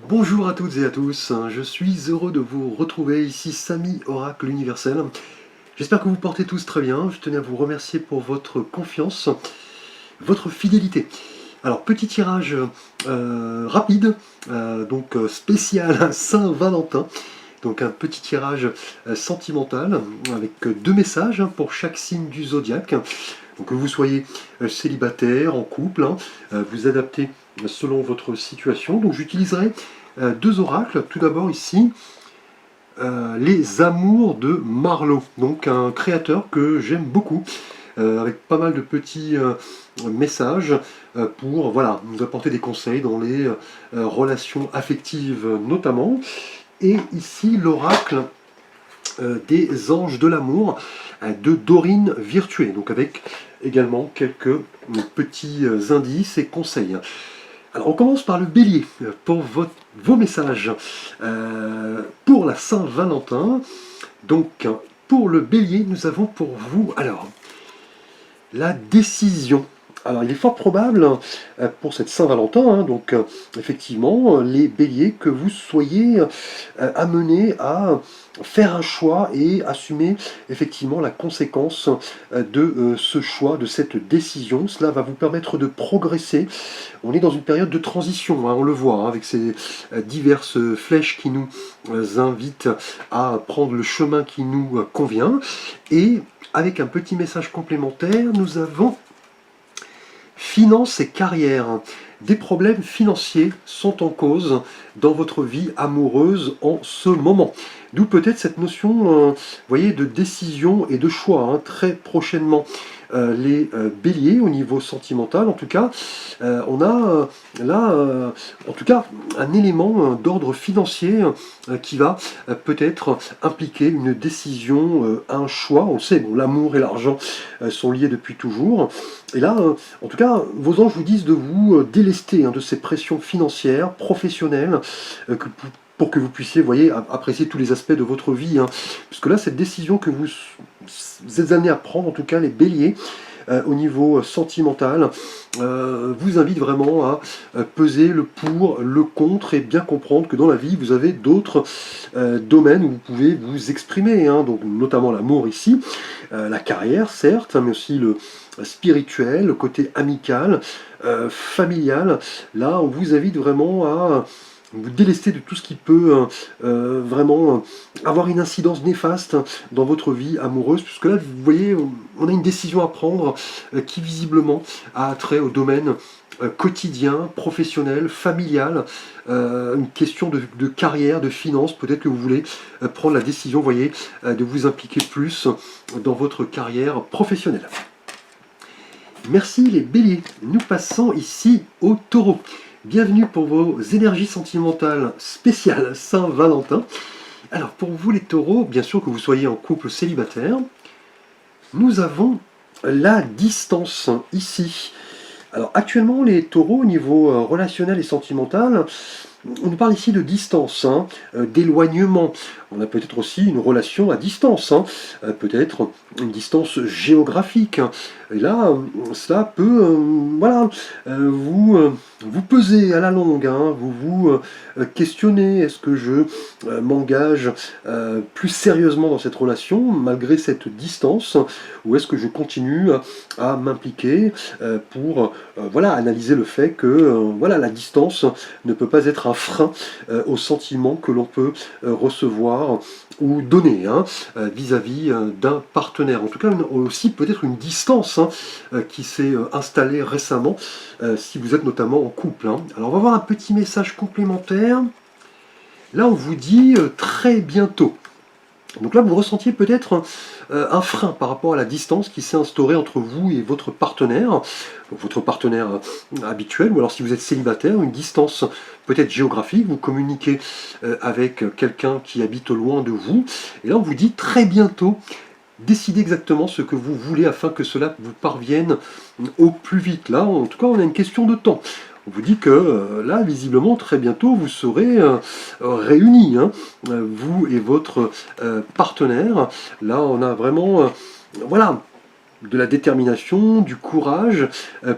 Bonjour à toutes et à tous, je suis heureux de vous retrouver ici, Samy Oracle Universel. J'espère que vous portez tous très bien, je tenais à vous remercier pour votre confiance, votre fidélité. Alors petit tirage rapide, spécial Saint-Valentin, donc un petit tirage sentimental avec deux messages pour chaque signe du zodiaque. Donc que vous soyez célibataire, en couple, vous adaptez selon votre situation. Donc j'utiliserai deux oracles. Tout d'abord ici, les amours de Marlowe, donc un créateur que j'aime beaucoup, avec pas mal de petits messages pour voilà, nous apporter des conseils dans les relations affectives notamment. Et ici l'oracle des anges de l'amour de Dorine Virtué, donc avec également quelques petits indices et conseils. Alors on commence par le bélier pour vos messages pour la Saint-Valentin. Donc pour le bélier, nous avons pour vous alors la décision. Alors il est fort probable pour cette Saint-Valentin, effectivement, les béliers, que vous soyez amenés à faire un choix et assumer effectivement la conséquence de ce choix, de cette décision. Cela va vous permettre de progresser. On est dans une période de transition, on le voit, avec ces diverses flèches qui nous invitent à prendre le chemin qui nous convient. Et avec un petit message complémentaire, nous avons finances et carrière. Des problèmes financiers sont en cause dans votre vie amoureuse en ce moment. D'où peut-être cette notion voyez, de décision et de choix très prochainement. Les béliers au niveau sentimental, en tout cas, on a là, en tout cas, un élément d'ordre financier qui va peut-être impliquer une décision, un choix. On le sait, bon, l'amour et l'argent sont liés depuis toujours. Et là, en tout cas, vos anges vous disent de vous délester de ces pressions financières, professionnelles, pour que vous puissiez, voyez, apprécier tous les aspects de votre vie. Puisque là, cette décision que vous êtes amenés à prendre, en tout cas les béliers, au niveau sentimental, vous invite vraiment à peser le pour, le contre, et bien comprendre que dans la vie, vous avez d'autres domaines où vous pouvez vous exprimer, donc notamment l'amour ici, la carrière, certes, mais aussi le spirituel, le côté amical, familial. Là, on vous invite vraiment à vous délester de tout ce qui peut vraiment avoir une incidence néfaste dans votre vie amoureuse, puisque là, vous voyez, on a une décision à prendre qui visiblement a trait au domaine quotidien, professionnel, familial, une question de carrière, de finances. Peut-être que vous voulez prendre la décision, vous voyez, de vous impliquer plus dans votre carrière professionnelle. Merci les béliers. Nous passons ici au taureau. Bienvenue pour vos énergies sentimentales spéciales Saint-Valentin. Alors pour vous les taureaux, bien sûr que vous soyez en couple célibataire, nous avons la distance ici. Alors actuellement les taureaux au niveau relationnel et sentimental, on nous parle ici de distance, d'éloignement. On a peut-être aussi une relation à distance, peut-être une distance géographique. Et là, cela peut vous peser à la longue, vous questionnez, est-ce que je m'engage plus sérieusement dans cette relation malgré cette distance, ou est-ce que je continue à m'impliquer pour analyser le fait que la distance ne peut pas être un frein aux sentiments que l'on peut recevoir ou donner vis-à-vis d'un partenaire. En tout cas, aussi peut-être une distance qui s'est installée récemment, si vous êtes notamment en couple. Alors on va voir un petit message complémentaire. Là, on vous dit très bientôt. Donc là, vous ressentiez peut-être un frein par rapport à la distance qui s'est instaurée entre vous et votre partenaire habituel, ou alors si vous êtes célibataire, une distance peut-être géographique, vous communiquez avec quelqu'un qui habite loin de vous, et là on vous dit très bientôt, décidez exactement ce que vous voulez afin que cela vous parvienne au plus vite. Là, en tout cas, on a une question de temps. On vous dit que là, visiblement, très bientôt, vous serez réunis, vous et votre partenaire. Là, on a vraiment, de la détermination, du courage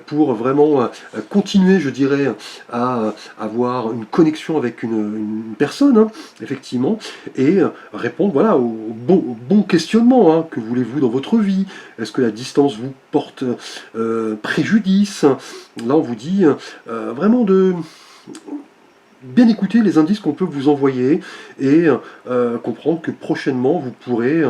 pour vraiment continuer, je dirais, à avoir une connexion avec une personne, hein, effectivement, et répondre voilà, au bon questionnement. Hein, que voulez-vous dans votre vie? Est-ce que la distance vous porte préjudice? Là, on vous dit vraiment de bien écouter les indices qu'on peut vous envoyer et comprendre que prochainement vous pourrez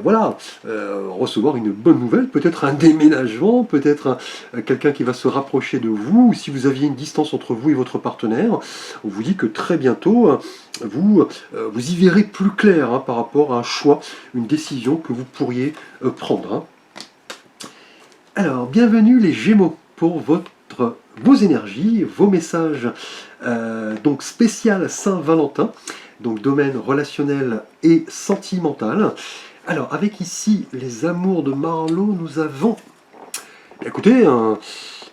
voilà, recevoir une bonne nouvelle, peut-être un déménagement, peut-être quelqu'un qui va se rapprocher de vous, ou si vous aviez une distance entre vous et votre partenaire, on vous dit que très bientôt vous y verrez plus clair hein, par rapport à un choix, une décision que vous pourriez prendre. Hein. Alors, bienvenue les Gémeaux pour vos énergies, vos messages donc spécial Saint-Valentin, donc domaine relationnel et sentimental. Alors, avec ici les amours de Marlowe, nous avons, écoutez,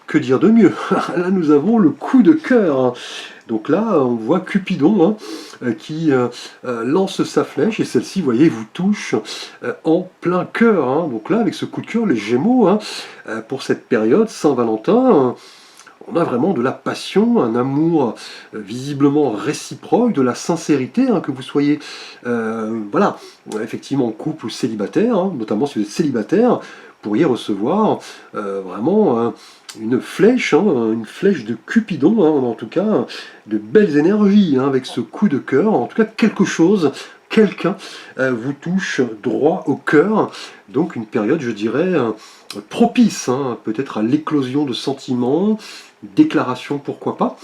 que dire de mieux? Là, nous avons le coup de cœur. Donc là, on voit Cupidon hein, qui lance sa flèche et celle-ci, vous voyez, vous touche en plein cœur. Hein. Donc là, avec ce coup de cœur, les Gémeaux, hein, pour cette période Saint-Valentin, on a vraiment de la passion, un amour visiblement réciproque, de la sincérité, hein, que vous soyez, voilà, effectivement en couple ou célibataire, hein, notamment si vous êtes célibataire, vous pourriez recevoir vraiment une flèche de Cupidon, hein, en tout cas de belles énergies, hein, avec ce coup de cœur, en tout cas quelque chose, quelqu'un vous touche droit au cœur, donc une période, je dirais, propice, hein, peut-être à l'éclosion de sentiments, déclaration, pourquoi pas.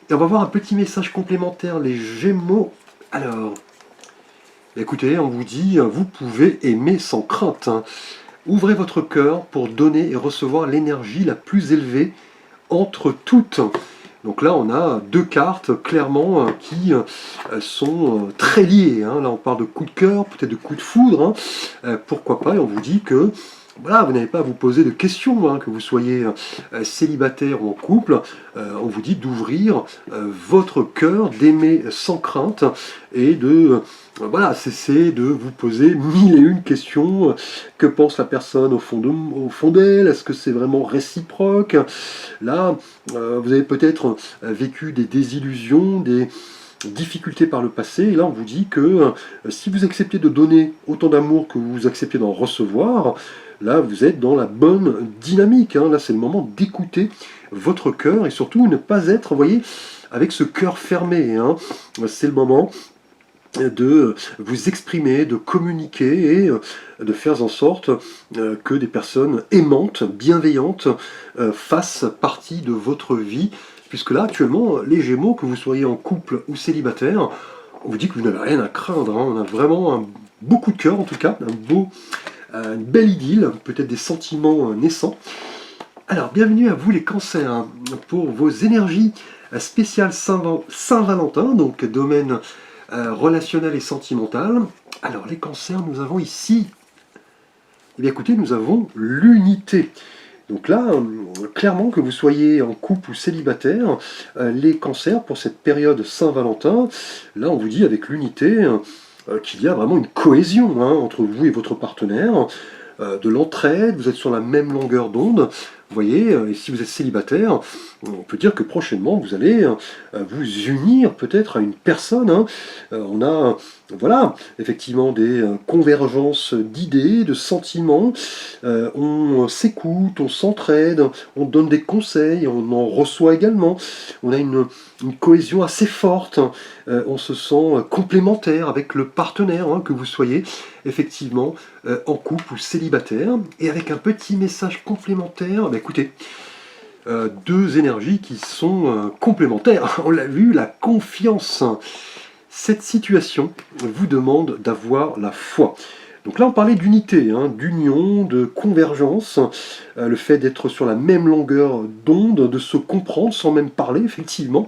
Et on va voir un petit message complémentaire, les Gémeaux. Alors, écoutez, on vous dit, vous pouvez aimer sans crainte. Hein. Ouvrez votre cœur pour donner et recevoir l'énergie la plus élevée entre toutes. Donc là, on a deux cartes, clairement, qui sont très liées. Hein. Là, on parle de coup de cœur, peut-être de coup de foudre. Hein. Pourquoi pas, et on vous dit que voilà, vous n'avez pas à vous poser de questions, hein, que vous soyez célibataire ou en couple. On vous dit d'ouvrir votre cœur, d'aimer sans crainte et de voilà, cesser de vous poser mille et une questions. Que pense la personne au fond d'elle? Est-ce que c'est vraiment réciproque? Là, vous avez peut-être vécu des désillusions, des difficultés par le passé, et là on vous dit que si vous acceptez de donner autant d'amour que vous acceptez d'en recevoir, là vous êtes dans la bonne dynamique, hein. Là c'est le moment d'écouter votre cœur et surtout ne pas être, vous voyez, avec ce cœur fermé, hein. C'est le moment de vous exprimer, de communiquer et de faire en sorte que des personnes aimantes, bienveillantes fassent partie de votre vie. Puisque là, actuellement, les Gémeaux, que vous soyez en couple ou célibataire, on vous dit que vous n'avez rien à craindre. Hein. On a vraiment un beau coup de cœur, en tout cas, une belle idylle, peut-être des sentiments naissants. Alors, bienvenue à vous les cancers, hein, pour vos énergies spéciales Saint-Valentin, donc domaine relationnel et sentimental. Alors, les cancers, nous avons ici, eh bien écoutez, nous avons l'unité. Donc là, clairement, que vous soyez en couple ou célibataire, les cancers, pour cette période Saint-Valentin, là on vous dit avec l'unité qu'il y a vraiment une cohésion hein, entre vous et votre partenaire, de l'entraide, vous êtes sur la même longueur d'onde, vous voyez, et si vous êtes célibataire, on peut dire que prochainement vous allez vous unir peut-être à une personne. Hein. On a, voilà, effectivement des convergences d'idées, de sentiments. On s'écoute, on s'entraide, on donne des conseils, on en reçoit également. On a une cohésion assez forte. On se sent complémentaire avec le partenaire, hein, que vous soyez effectivement en couple ou célibataire. Et avec un petit message complémentaire, écoutez, deux énergies qui sont complémentaires. On l'a vu, la confiance. Cette situation vous demande d'avoir la foi. Donc là, on parlait d'unité, hein, d'union, de convergence, le fait d'être sur la même longueur d'onde, de se comprendre sans même parler, effectivement.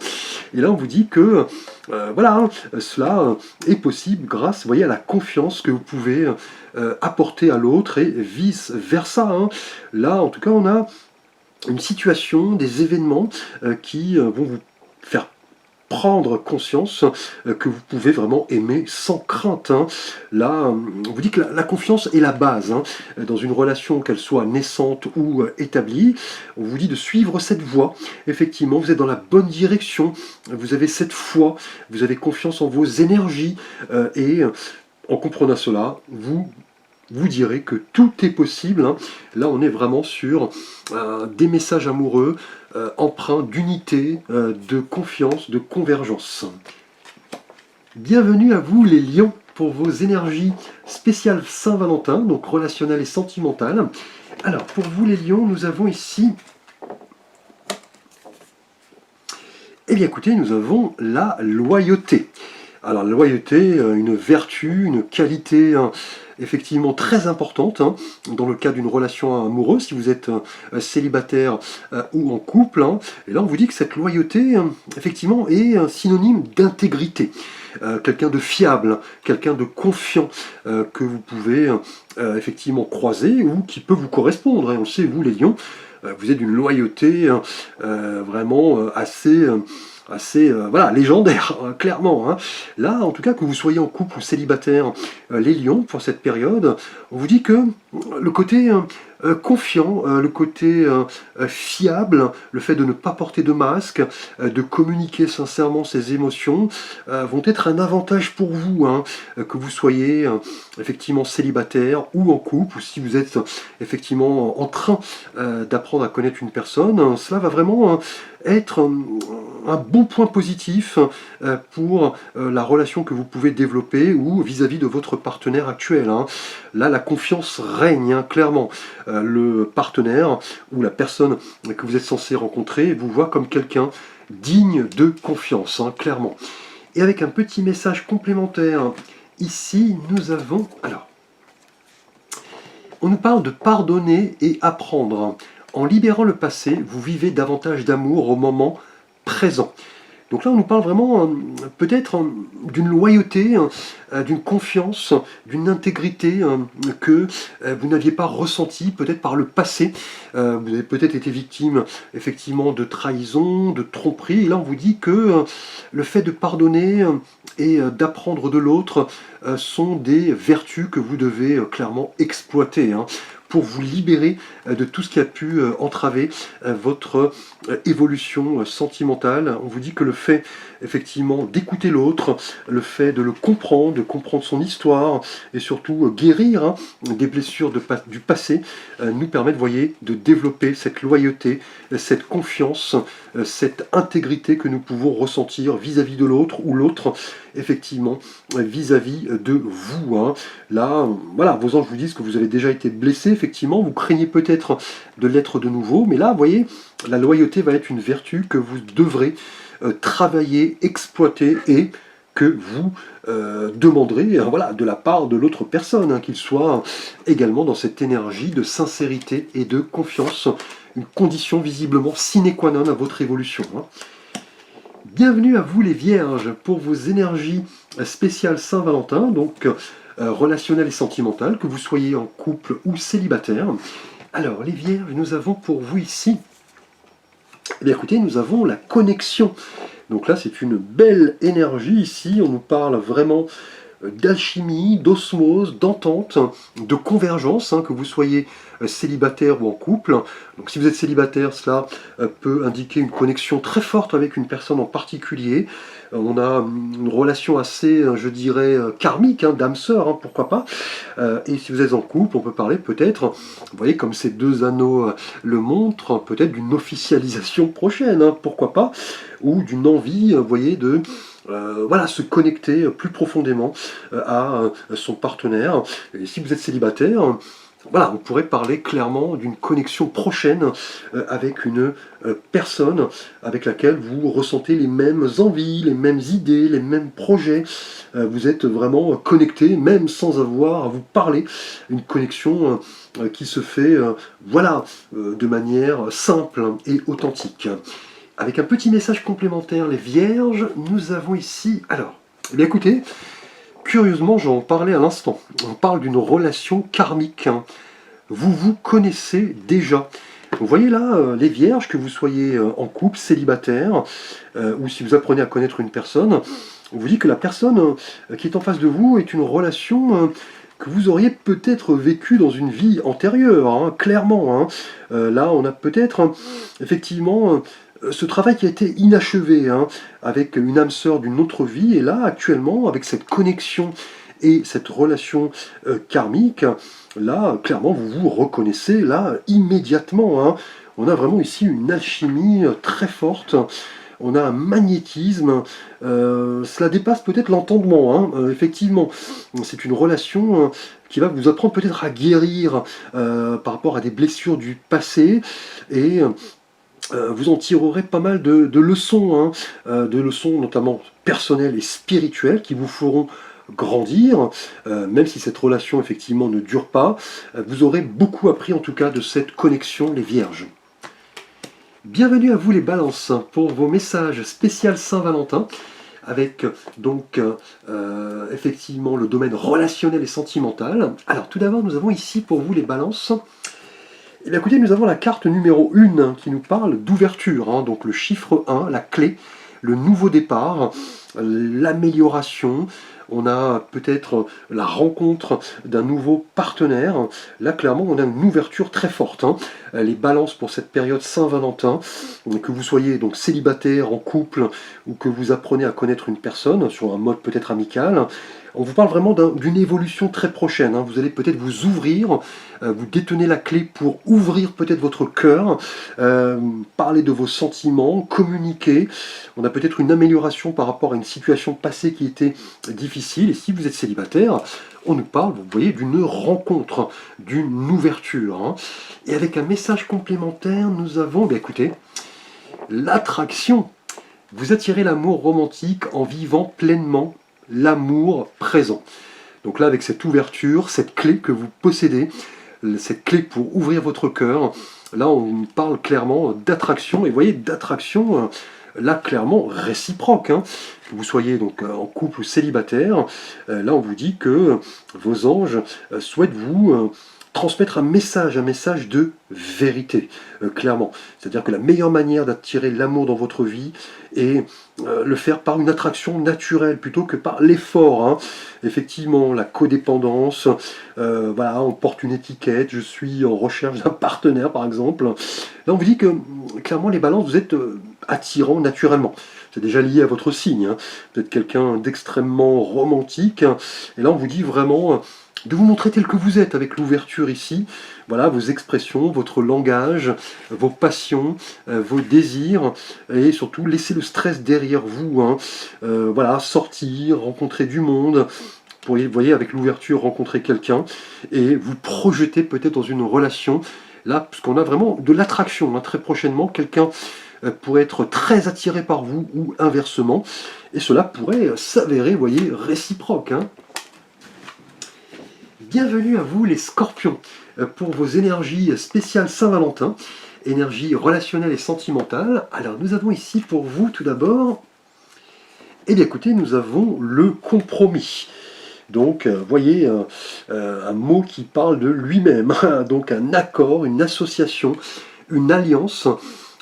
Et là, on vous dit que voilà, hein, cela est possible grâce, vous voyez, à la confiance que vous pouvez apporter à l'autre et vice-versa. Hein. Là, en tout cas, on a une situation, des événements qui vont vous faire prendre conscience que vous pouvez vraiment aimer sans crainte. Hein. Là, on vous dit que la confiance est la base. Hein. Dans une relation, qu'elle soit naissante ou établie, on vous dit de suivre cette voie. Effectivement, vous êtes dans la bonne direction, vous avez cette foi, vous avez confiance en vos énergies, et en comprenant cela, vous direz que tout est possible. Hein. Là, on est vraiment sur des messages amoureux empreints d'unité, de confiance, de convergence. Bienvenue à vous les lions pour vos énergies spéciales Saint-Valentin, donc relationnelles et sentimentales. Alors, pour vous les lions, nous avons ici... Eh bien écoutez, nous avons la loyauté. Alors la loyauté, une vertu, une qualité effectivement très importante hein, dans le cas d'une relation amoureuse, si vous êtes célibataire ou en couple. Hein. Et là on vous dit que cette loyauté, effectivement, est synonyme d'intégrité. Quelqu'un de fiable, quelqu'un de confiant que vous pouvez effectivement croiser ou qui peut vous correspondre. Hein. On le sait, vous les lions, vous êtes d'une loyauté vraiment assez voilà, légendaire, hein, clairement. Hein. Là, en tout cas, que vous soyez en couple ou célibataire, les lions, pour cette période, on vous dit que le côté confiant, le côté fiable, le fait de ne pas porter de masque, de communiquer sincèrement ses émotions, vont être un avantage pour vous, hein, que vous soyez effectivement célibataire ou en couple, ou si vous êtes effectivement en train d'apprendre à connaître une personne. Cela va vraiment être un bon point positif pour la relation que vous pouvez développer ou vis-à-vis de votre partenaire actuel. Hein. Là, la confiance règne, hein, clairement. Le partenaire ou la personne que vous êtes censé rencontrer vous voit comme quelqu'un digne de confiance, hein, clairement. Et avec un petit message complémentaire, ici, nous avons... Alors, on nous parle de pardonner et apprendre. En libérant le passé, vous vivez davantage d'amour au moment présent. Donc là, on nous parle vraiment peut-être d'une loyauté, d'une confiance, d'une intégrité que vous n'aviez pas ressentie peut-être par le passé. Vous avez peut-être été victime effectivement de trahison, de tromperie. Et là, on vous dit que le fait de pardonner et d'apprendre de l'autre sont des vertus que vous devez clairement exploiter. Hein, pour vous libérer de tout ce qui a pu entraver votre évolution sentimentale. On vous dit que le fait, effectivement, d'écouter l'autre, le fait de le comprendre, de comprendre son histoire, et surtout guérir hein, des blessures du passé, nous permet, vous voyez, de développer cette loyauté, cette confiance, cette intégrité que nous pouvons ressentir vis-à-vis de l'autre, ou l'autre, effectivement, vis-à-vis de vous. Hein. Là, voilà, vos anges vous disent que vous avez déjà été blessé, effectivement, vous craignez peut-être de l'être de nouveau, mais là, vous voyez, la loyauté va être une vertu que vous devrez travailler, exploiter et que vous demanderez voilà, de la part de l'autre personne, hein, qu'il soit également dans cette énergie de sincérité et de confiance, une condition visiblement sine qua non à votre évolution. Hein. Bienvenue à vous les vierges pour vos énergies spéciales Saint-Valentin, donc relationnelles et sentimentales, que vous soyez en couple ou célibataire. Alors les vierges, nous avons pour vous ici, eh bien écoutez, nous avons la connexion. Donc là c'est une belle énergie ici, on nous parle vraiment d'alchimie, d'osmose, d'entente, de convergence, hein, que vous soyez célibataire ou en couple. Donc si vous êtes célibataire, cela peut indiquer une connexion très forte avec une personne en particulier. On a une relation assez, je dirais, karmique, hein, d'âme sœur, hein, pourquoi pas. Et si vous êtes en couple, on peut parler peut-être, vous voyez, comme ces deux anneaux le montrent, peut-être d'une officialisation prochaine, hein, pourquoi pas, ou d'une envie, vous voyez, de... voilà, se connecter plus profondément à son partenaire. Et si vous êtes célibataire, voilà, on pourrait parler clairement d'une connexion prochaine avec une personne avec laquelle vous ressentez les mêmes envies, les mêmes idées, les mêmes projets. Vous êtes vraiment connecté, même sans avoir à vous parler. Une connexion qui se fait voilà, de manière simple et authentique. Avec un petit message complémentaire, les vierges, nous avons ici... Alors, eh bien écoutez, curieusement, j'en parlais à l'instant. On parle d'une relation karmique. Hein. Vous vous connaissez déjà. Vous voyez là, les vierges, que vous soyez en couple, célibataire, ou si vous apprenez à connaître une personne, on vous dit que la personne qui est en face de vous est une relation que vous auriez peut-être vécue dans une vie antérieure, hein, clairement. Hein. Là, on a peut-être effectivement ce travail qui a été inachevé, hein, avec une âme sœur d'une autre vie, et là, actuellement, avec cette connexion et cette relation karmique, là, clairement, vous vous reconnaissez là immédiatement. Hein. On a vraiment ici une alchimie très forte. On a un magnétisme, cela dépasse peut-être l'entendement, hein, effectivement. C'est une relation qui va vous apprendre peut-être à guérir par rapport à des blessures du passé, et vous en tirerez pas mal de leçons, hein, de leçons notamment personnelles et spirituelles qui vous feront grandir, même si cette relation effectivement ne dure pas. Vous aurez beaucoup appris en tout cas de cette connexion, les vierges. Bienvenue à vous les balances pour vos messages spécial Saint-Valentin, avec donc effectivement le domaine relationnel et sentimental. Alors tout d'abord, nous avons ici pour vous les balances, eh bien, écoutez, nous avons la carte numéro 1 qui nous parle d'ouverture, hein, donc le chiffre 1, la clé, le nouveau départ, l'amélioration. On a peut-être la rencontre d'un nouveau partenaire. Là, clairement, on a une ouverture très forte. Hein. Les balances pour cette période Saint-Valentin, que vous soyez donc célibataire, en couple, ou que vous apprenez à connaître une personne sur un mode peut-être amical, on vous parle vraiment d'une évolution très prochaine. Hein. Vous allez peut-être vous ouvrir, vous détenez la clé pour ouvrir peut-être votre cœur, parler de vos sentiments, communiquer. On a peut-être une amélioration par rapport à une situation passée qui était difficile. Et si vous êtes célibataire, on nous parle, vous voyez, d'une rencontre, d'une ouverture. Hein. Et avec un message complémentaire, nous avons, bien écoutez, l'attraction. Vous attirez l'amour romantique en vivant pleinement l'amour présent. Donc là, avec cette ouverture, cette clé que vous possédez, cette clé pour ouvrir votre cœur, là, on parle clairement d'attraction. Et vous voyez, d'attraction, là, clairement, réciproque. Hein. Que vous soyez donc en couple ou célibataire, là, on vous dit que vos anges souhaitent vous transmettre un message de vérité, clairement. C'est-à-dire que la meilleure manière d'attirer l'amour dans votre vie est le faire par une attraction naturelle plutôt que par l'effort. Hein. Effectivement, la codépendance, voilà, on porte une étiquette, je suis en recherche d'un partenaire par exemple. Là, on vous dit que clairement, les balances, vous êtes attirant naturellement. C'est déjà lié à votre signe. Hein. Vous êtes quelqu'un d'extrêmement romantique. Et là, on vous dit vraiment de vous montrer tel que vous êtes, avec l'ouverture ici, voilà, vos expressions, votre langage, vos passions, vos désirs, et surtout laissez le stress derrière vous, hein. Voilà, sortir, rencontrer du monde, pour, vous voyez, avec l'ouverture, rencontrer quelqu'un, et vous projeter peut-être dans une relation, là, parce qu'on a vraiment de l'attraction, hein, très prochainement, quelqu'un pourrait être très attiré par vous, ou inversement, et cela pourrait s'avérer, vous voyez, réciproque, hein. Bienvenue à vous les scorpions pour vos énergies spéciales Saint-Valentin, énergie relationnelle et sentimentale. Alors nous avons ici pour vous tout d'abord, eh bien écoutez, nous avons le compromis. Donc voyez un mot qui parle de lui-même, donc un accord, une association, une alliance.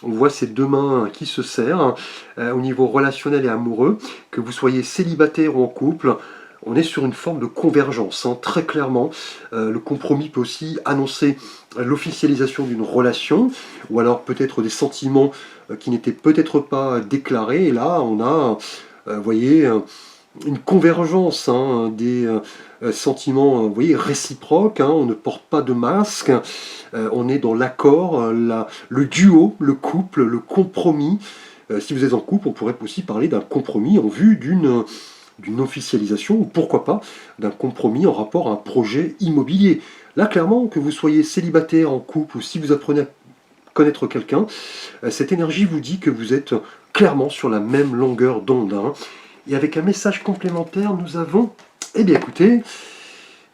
On voit ces deux mains qui se serrent au niveau relationnel et amoureux, que vous soyez célibataire ou en couple. On est sur une forme de convergence, hein, très clairement. Le compromis peut aussi annoncer l'officialisation d'une relation, ou alors peut-être des sentiments qui n'étaient peut-être pas déclarés. Et là, on a, vous voyez, une convergence, hein, des sentiments, vous voyez, réciproques. Hein, on ne porte pas de masque. On est dans l'accord, le duo, le couple, le compromis. Si vous êtes en couple, on pourrait aussi parler d'un compromis en vue d'une officialisation, ou pourquoi pas d'un compromis en rapport à un projet immobilier. Là, clairement, que vous soyez célibataire, en couple, ou si vous apprenez à connaître quelqu'un, cette énergie vous dit que vous êtes clairement sur la même longueur d'onde. Hein. Et avec un message complémentaire, nous avons, eh bien écoutez,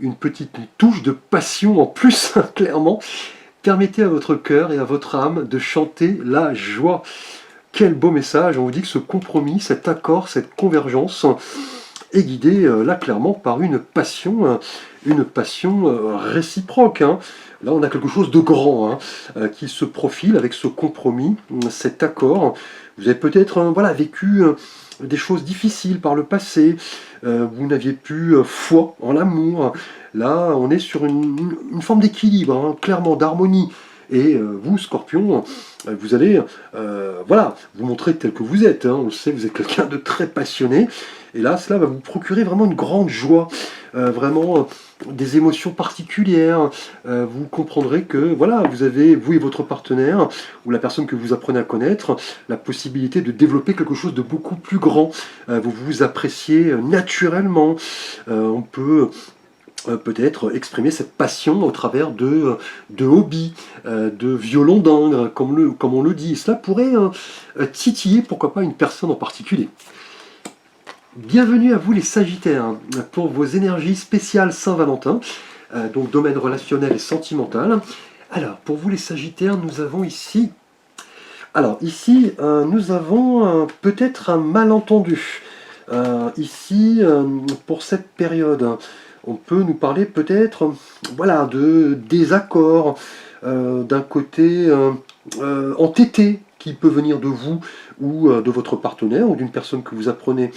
une petite touche de passion en plus, clairement. Permettez à votre cœur et à votre âme de chanter la joie. Quel beau message, on vous dit que ce compromis, cet accord, cette convergence est guidé là clairement par une passion réciproque, hein. Là, on a quelque chose de grand, hein, qui se profile avec ce compromis, cet accord. Vous avez peut-être voilà, vécu des choses difficiles par le passé, vous n'aviez plus foi en l'amour. Là, on est sur une forme d'équilibre, hein, clairement d'harmonie. Et vous, Scorpion, vous allez voilà, vous montrer tel que vous êtes, hein. On le sait, vous êtes quelqu'un de très passionné. Et là, cela va vous procurer vraiment une grande joie, vraiment des émotions particulières. Vous comprendrez que voilà, vous avez, vous et votre partenaire, ou la personne que vous apprenez à connaître, la possibilité de développer quelque chose de beaucoup plus grand. Vous vous appréciez naturellement. On peut peut-être exprimer cette passion au travers de hobbies, de violon d'Ingres, comme on le dit. Et cela pourrait titiller, pourquoi pas, une personne en particulier. Bienvenue à vous les Sagittaires, pour vos énergies spéciales Saint-Valentin, donc domaine relationnel et sentimental. Alors, pour vous les Sagittaires, nous avons ici... Alors, ici, nous avons peut-être un malentendu. Ici, pour cette période, on peut nous parler peut-être voilà, de désaccords, d'un côté entêté qui peut venir de vous ou de votre partenaire ou d'une personne que vous apprenez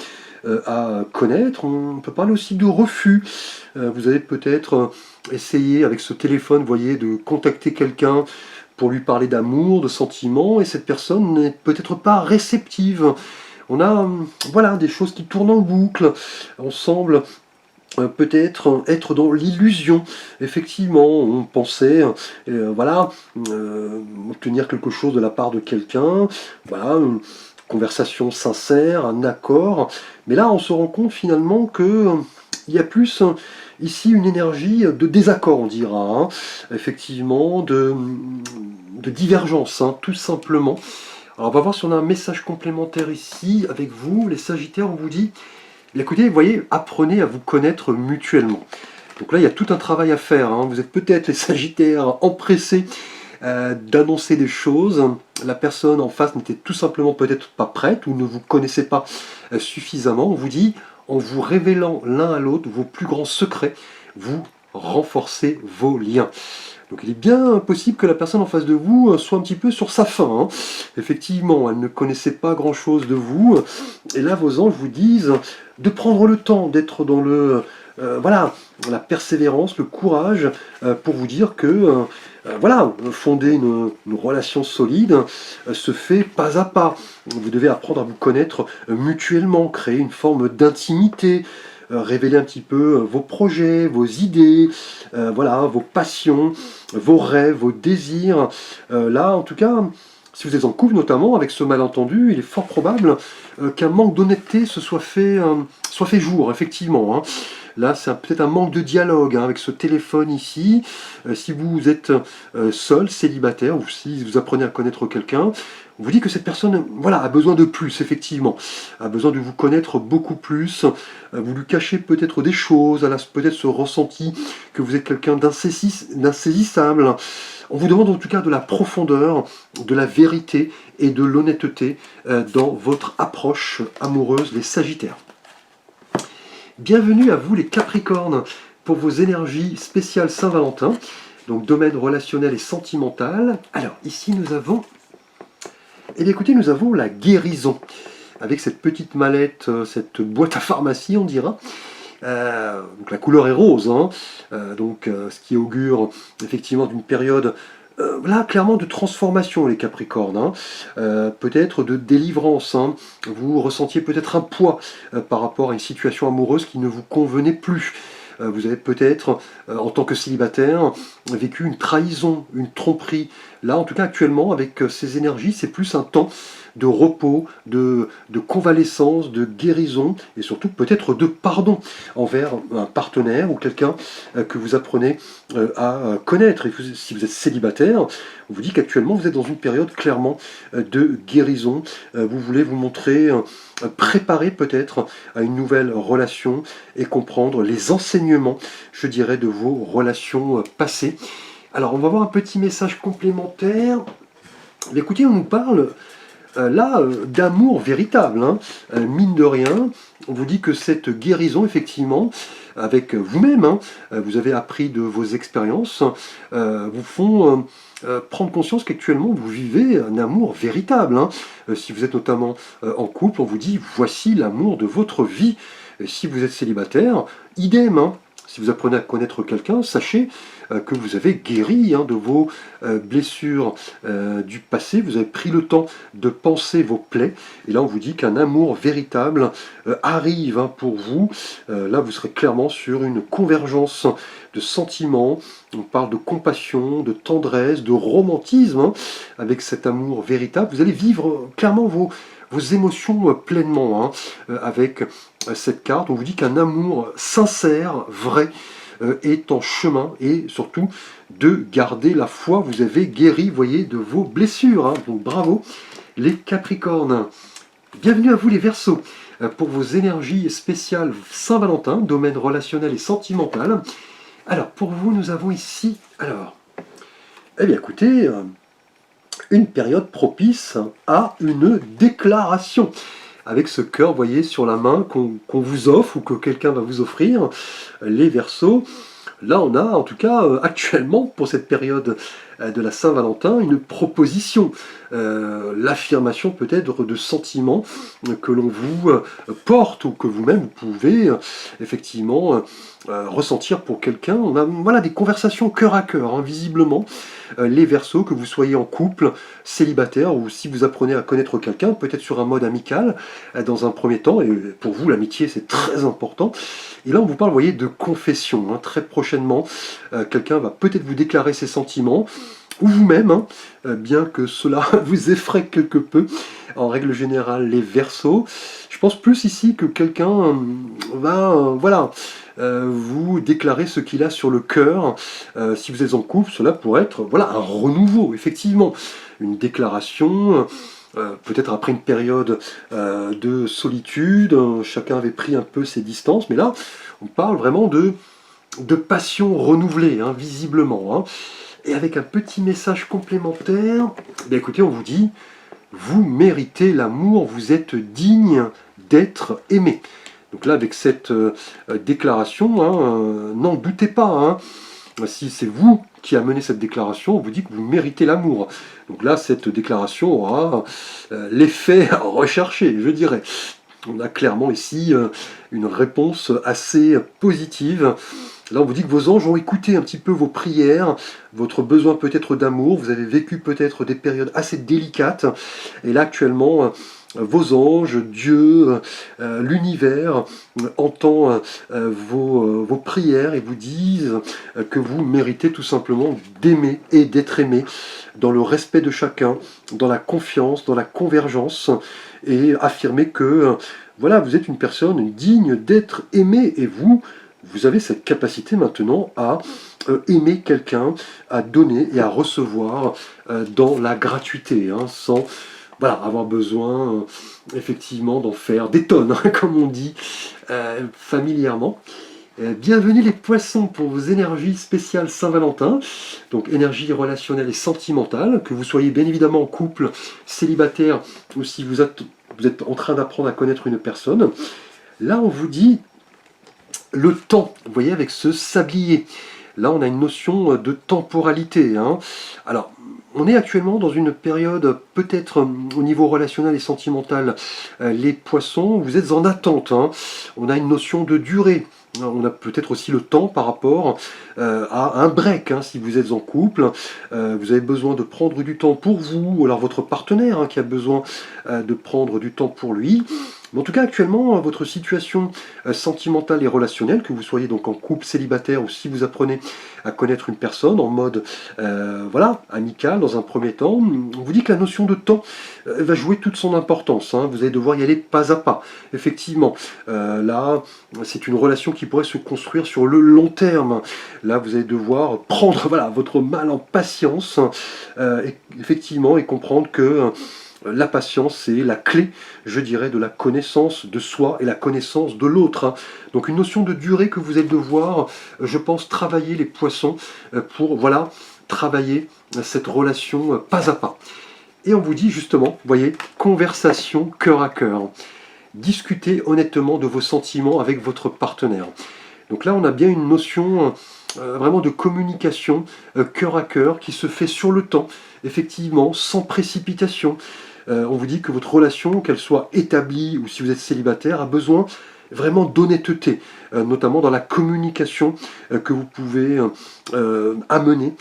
à connaître. On peut parler aussi de refus. Vous avez peut-être essayé avec ce téléphone, vous voyez, de contacter quelqu'un pour lui parler d'amour, de sentiments, et cette personne n'est peut-être pas réceptive. On a voilà, des choses qui tournent en boucle. On semble peut-être être dans l'illusion. Effectivement, on pensait voilà, obtenir quelque chose de la part de quelqu'un, voilà, une conversation sincère, un accord, mais là on se rend compte finalement que il y a plus ici une énergie de désaccord, on dira, hein. Effectivement, de divergence, hein, tout simplement. Alors on va voir si on a un message complémentaire ici avec vous, les Sagittaires. On vous dit, écoutez, vous voyez, apprenez à vous connaître mutuellement. Donc là, il y a tout un travail à faire, hein. Vous êtes peut-être les Sagittaires empressés d'annoncer des choses. La personne en face n'était tout simplement peut-être pas prête ou ne vous connaissait pas suffisamment. On vous dit, en vous révélant l'un à l'autre vos plus grands secrets, vous renforcez vos liens. Donc il est bien possible que la personne en face de vous soit un petit peu sur sa faim, hein. Effectivement, elle ne connaissait pas grand-chose de vous. Et là, vos anges vous disent de prendre le temps, d'être dans le voilà, la persévérance, le courage, pour vous dire que voilà, fonder une relation solide se fait pas à pas. Vous devez apprendre à vous connaître mutuellement, créer une forme d'intimité, révéler un petit peu vos projets, vos idées, voilà, vos passions, vos rêves, vos désirs. Là, en tout cas, si vous êtes en couple notamment, avec ce malentendu, il est fort probable qu'un manque d'honnêteté se soit fait jour, effectivement, hein. Là, c'est peut-être un manque de dialogue, hein, avec ce téléphone ici. Si vous êtes seul, célibataire, ou si vous apprenez à connaître quelqu'un, on vous dit que cette personne voilà, a besoin de plus, effectivement. A besoin de vous connaître beaucoup plus. Vous lui cachez peut-être des choses. Elle a peut-être ce ressenti que vous êtes quelqu'un d'insaisissable. On vous demande en tout cas de la profondeur, de la vérité et de l'honnêteté dans votre approche amoureuse, les Sagittaires. Bienvenue à vous les Capricornes pour vos énergies spéciales Saint-Valentin, donc domaine relationnel et sentimental. Alors ici nous avons, eh bien écoutez, nous avons la guérison, avec cette petite mallette, cette boîte à pharmacie on dira. Donc la couleur est rose, hein. Ce qui augure effectivement d'une période là, clairement de transformation, les Capricornes, hein. Peut-être de délivrance, hein. Vous ressentiez peut-être un poids par rapport à une situation amoureuse qui ne vous convenait plus. Vous avez peut-être, en tant que célibataire, vécu une trahison, une tromperie. Là, en tout cas, actuellement, avec ces énergies, c'est plus un temps de repos, de convalescence, de guérison, et surtout peut-être de pardon envers un partenaire ou quelqu'un que vous apprenez à connaître. Et si vous êtes célibataire, on vous dit qu'actuellement vous êtes dans une période clairement de guérison. Vous voulez vous montrer préparé peut-être à une nouvelle relation et comprendre les enseignements, je dirais, de vos relations passées. Alors on va voir un petit message complémentaire. Écoutez, on nous parle là, d'amour véritable, hein. Mine de rien, on vous dit que cette guérison, effectivement, avec vous-même, hein, vous avez appris de vos expériences, vous font prendre conscience qu'actuellement vous vivez un amour véritable, hein. Si vous êtes notamment en couple, on vous dit voici l'amour de votre vie. Et si vous êtes célibataire, idem, hein. Si vous apprenez à connaître quelqu'un, sachez que vous avez guéri, hein, de vos blessures du passé, vous avez pris le temps de penser vos plaies, et là on vous dit qu'un amour véritable arrive, hein, pour vous. Là vous serez clairement sur une convergence de sentiments, on parle de compassion, de tendresse, de romantisme, hein, avec cet amour véritable. Vous allez vivre clairement vos émotions pleinement, hein, avec cette carte. On vous dit qu'un amour sincère, vrai, est en chemin, et surtout de garder la foi. Vous avez guéri, voyez, de vos blessures, hein. Donc bravo les Capricornes. Bienvenue à vous les Verseaux, pour vos énergies spéciales Saint-Valentin, domaine relationnel et sentimental. Alors pour vous, nous avons ici, eh bien écoutez, une période propice à une déclaration. Avec ce cœur, vous voyez, sur la main qu'on vous offre ou que quelqu'un va vous offrir, les Verseaux. Là, on a, en tout cas, actuellement, pour cette période de la Saint-Valentin, une proposition, l'affirmation peut-être de sentiments que l'on vous porte ou que vous-même vous pouvez effectivement ressentir pour quelqu'un. On a, voilà, des conversations cœur à cœur, hein, visiblement. Les Verseaux, que vous soyez en couple, célibataire, ou si vous apprenez à connaître quelqu'un, peut-être sur un mode amical, dans un premier temps, et pour vous, l'amitié, c'est très important. Et là, on vous parle, vous voyez, de confession, hein, très prochainement. Quelqu'un va peut-être vous déclarer ses sentiments, ou vous-même, hein, bien que cela vous effraie quelque peu. En règle générale, les Verseaux. Je pense plus ici que quelqu'un va, voilà, vous déclarer ce qu'il a sur le cœur. Si vous êtes en couple, cela pourrait être, voilà, un renouveau, effectivement. Une déclaration, peut-être après une période de solitude, chacun avait pris un peu ses distances, mais là, on parle vraiment de passion renouvelée, hein, visiblement, hein. Et avec un petit message complémentaire, bien écoutez, on vous dit, vous méritez l'amour, vous êtes digne d'être aimé. Donc là, avec cette déclaration, hein, n'en doutez pas, hein. Si c'est vous qui amenez cette déclaration, on vous dit que vous méritez l'amour. Donc là, cette déclaration aura l'effet recherché, je dirais. On a clairement ici une réponse assez positive. Là, on vous dit que vos anges ont écouté un petit peu vos prières, votre besoin peut-être d'amour. Vous avez vécu peut-être des périodes assez délicates. Et là, actuellement, vos anges, Dieu, l'univers entend vos prières et vous disent que vous méritez tout simplement d'aimer et d'être aimé dans le respect de chacun, dans la confiance, dans la convergence, et affirmer que voilà, vous êtes une personne digne d'être aimée, et vous avez cette capacité maintenant à aimer quelqu'un, à donner et à recevoir dans la gratuité, hein, sans, voilà, avoir besoin effectivement d'en faire des tonnes, hein, comme on dit familièrement. Bienvenue les Poissons pour vos énergies spéciales Saint-Valentin, donc énergie relationnelle et sentimentale, que vous soyez bien évidemment en couple, célibataire, ou si vous êtes en train d'apprendre à connaître une personne. Là, on vous dit le temps, vous voyez, avec ce sablier. Là, on a une notion de temporalité, hein. Alors, on est actuellement dans une période, peut-être au niveau relationnel et sentimental, les Poissons, vous êtes en attente, hein. On a une notion de durée. On a peut-être aussi le temps par rapport à un break, hein, si vous êtes en couple. Vous avez besoin de prendre du temps pour vous, ou alors votre partenaire, hein, qui a besoin de prendre du temps pour lui. Mais en tout cas, actuellement, votre situation sentimentale et relationnelle, que vous soyez donc en couple, célibataire, ou si vous apprenez à connaître une personne en mode voilà, amical dans un premier temps, on vous dit que la notion de temps va jouer toute son importance, hein. Vous allez devoir y aller pas à pas. Effectivement, là, c'est une relation qui pourrait se construire sur le long terme. Là, vous allez devoir prendre, voilà, votre mal en patience, effectivement, et comprendre que la patience, c'est la clé, je dirais, de la connaissance de soi et la connaissance de l'autre, hein. Donc une notion de durée que vous allez devoir, je pense, travailler les Poissons pour, voilà, travailler cette relation pas à pas. Et on vous dit justement, vous voyez, conversation cœur à cœur. Discutez honnêtement de vos sentiments avec votre partenaire. Donc là, on a bien une notion vraiment de communication cœur à cœur qui se fait sur le temps, effectivement, sans précipitation. On vous dit que votre relation, qu'elle soit établie ou si vous êtes célibataire, a besoin vraiment d'honnêteté, notamment dans la communication que vous pouvez amener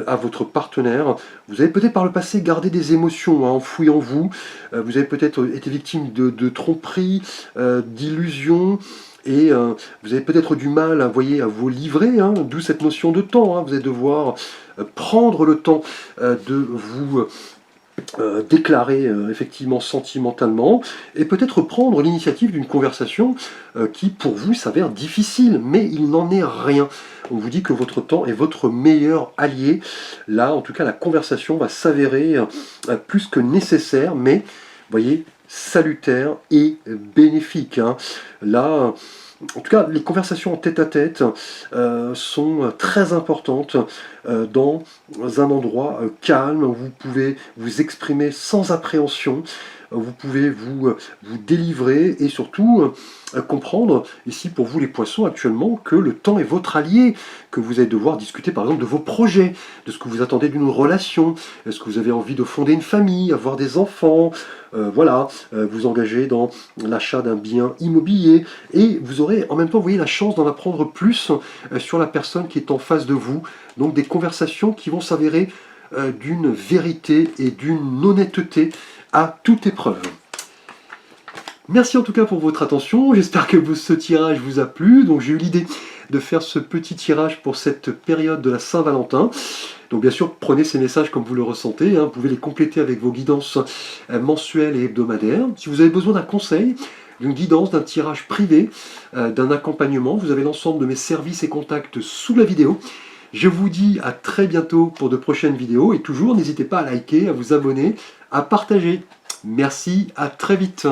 à votre partenaire. Vous avez peut-être par le passé gardé des émotions enfouies en vous, vous avez peut-être été victime de tromperies, d'illusions, et vous avez peut-être du mal voyez, à vous livrer, d'où cette notion de temps. Vous allez devoir prendre le temps de vous déclarer effectivement sentimentalement, et peut-être prendre l'initiative d'une conversation qui pour vous s'avère difficile, mais il n'en est rien. On vous dit que votre temps est votre meilleur allié. Là, en tout cas, la conversation va s'avérer plus que nécessaire, mais, voyez, salutaire et bénéfique. Là, en tout cas, les conversations en tête-à-tête sont très importantes dans un endroit calme où vous pouvez vous exprimer sans appréhension, vous pouvez vous délivrer et surtout comprendre, ici pour vous les poissons actuellement, que le temps est votre allié, que vous allez devoir discuter par exemple de vos projets, de ce que vous attendez d'une relation, est-ce que vous avez envie de fonder une famille, avoir des enfants, voilà, vous engager dans l'achat d'un bien immobilier, et vous aurez en même temps, vous voyez, la chance d'en apprendre plus sur la personne qui est en face de vous, donc des conversations qui vont s'avérer d'une vérité et d'une honnêteté à toute épreuve. Merci en tout cas pour votre attention, j'espère que ce tirage vous a plu. Donc j'ai eu l'idée de faire ce petit tirage pour cette période de la Saint-Valentin. Donc bien sûr, prenez ces messages comme vous le ressentez, vous pouvez les compléter avec vos guidances mensuelles et hebdomadaires. Si vous avez besoin d'un conseil, d'une guidance, d'un tirage privé, d'un accompagnement, vous avez l'ensemble de mes services et contacts sous la vidéo. Je vous dis à très bientôt pour de prochaines vidéos, et toujours n'hésitez pas à liker, à vous abonner, à partager. Merci, à très vite.